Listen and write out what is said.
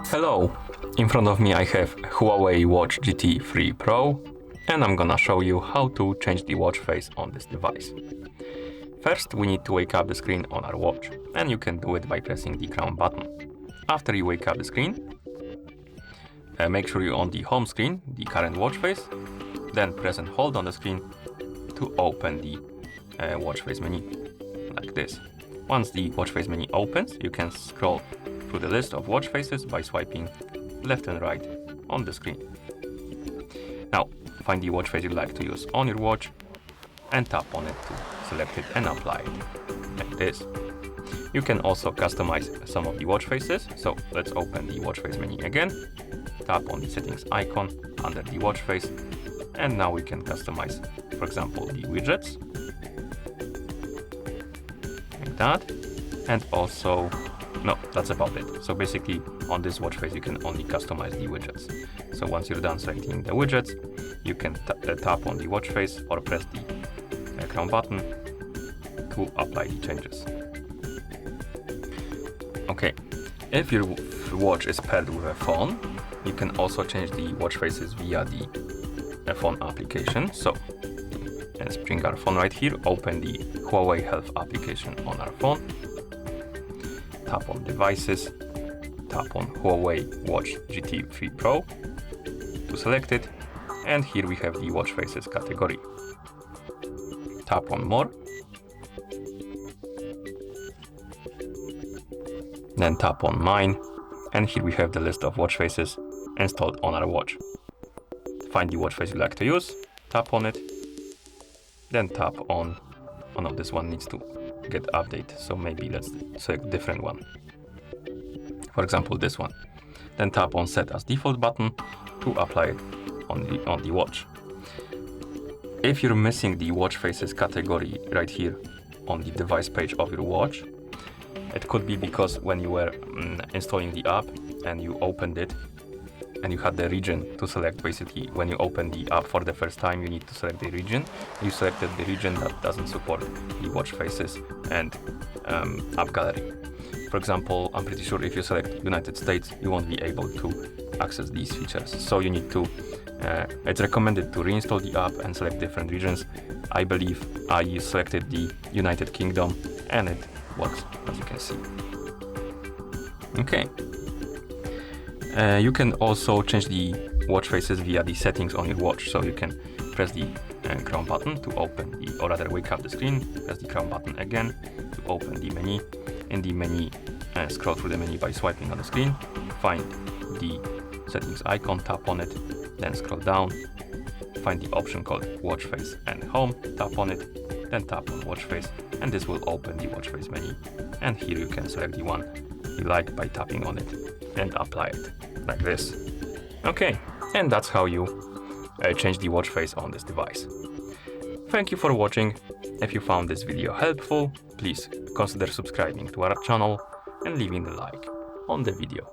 Hello, in front of me I have HUAWEI Watch GT 3 Pro, and I'm gonna show you how to change the watch face on this device. First, we need to wake up the screen on our watch, and you can do it by pressing the crown button. After you wake up the screen, make sure you're on the home screen, the current watch face, then press and hold on the screen to open the watch face menu, like this. Once the watch face menu opens, you can scroll through the list of watch faces by swiping left and right on the screen. Now, find the watch face you'd like to use on your watch and tap on it to select it and apply it, like this. You can also customize some of the watch faces, so let's open the watch face menu again, tap on the settings icon under the watch face, and now we can customize, for example, the widgets, like that, and also, no, that's about it. So basically, on this watch face, you can only customize the widgets. So once you're done selecting the widgets, you can tap on the watch face or press the crown button to apply the changes. Okay, if your watch is paired with a phone, you can also change the watch faces via the phone application. So let's bring our phone right here, open the Huawei Health application on our phone, tap on devices, tap on HUAWEI Watch GT 3 Pro to select it, and here we have the watch faces category. Tap on more, then tap on mine, and here we have the list of watch faces installed on our watch. Find the watch face you like to use, tap on it, then tap on, oh no, this one needs to get update, so maybe let's select a different one. For example, this one. Then tap on set as default button to apply it on the watch. If you're missing the watch faces category right here on the device page of your watch, it could be because when you were installing the app and you opened it and you had the region to select. Basically, when you open the app for the first time, you need to select the region. You selected the region that doesn't support the watch faces and app gallery. For example, I'm pretty sure if you select United States, you won't be able to access these features. So you need to, it's recommended to reinstall the app and select different regions. I believe I selected the United Kingdom and it works, as you can see. Okay. You can also change the watch faces via the settings on your watch. So you can press the crown button to open the, or rather wake up the screen, press the crown button again to open the menu. In the menu, scroll through the menu by swiping on the screen, find the settings icon, tap on it, then scroll down, find the option called watch face and home, tap on it, then tap on watch face, and this will open the watch face menu. And here you can select the one you like by tapping on it and apply it, like this. Okay, and that's how you change the watch face on this device. Thank you for watching. If you found this video helpful, please consider subscribing to our channel and leaving a like on the video.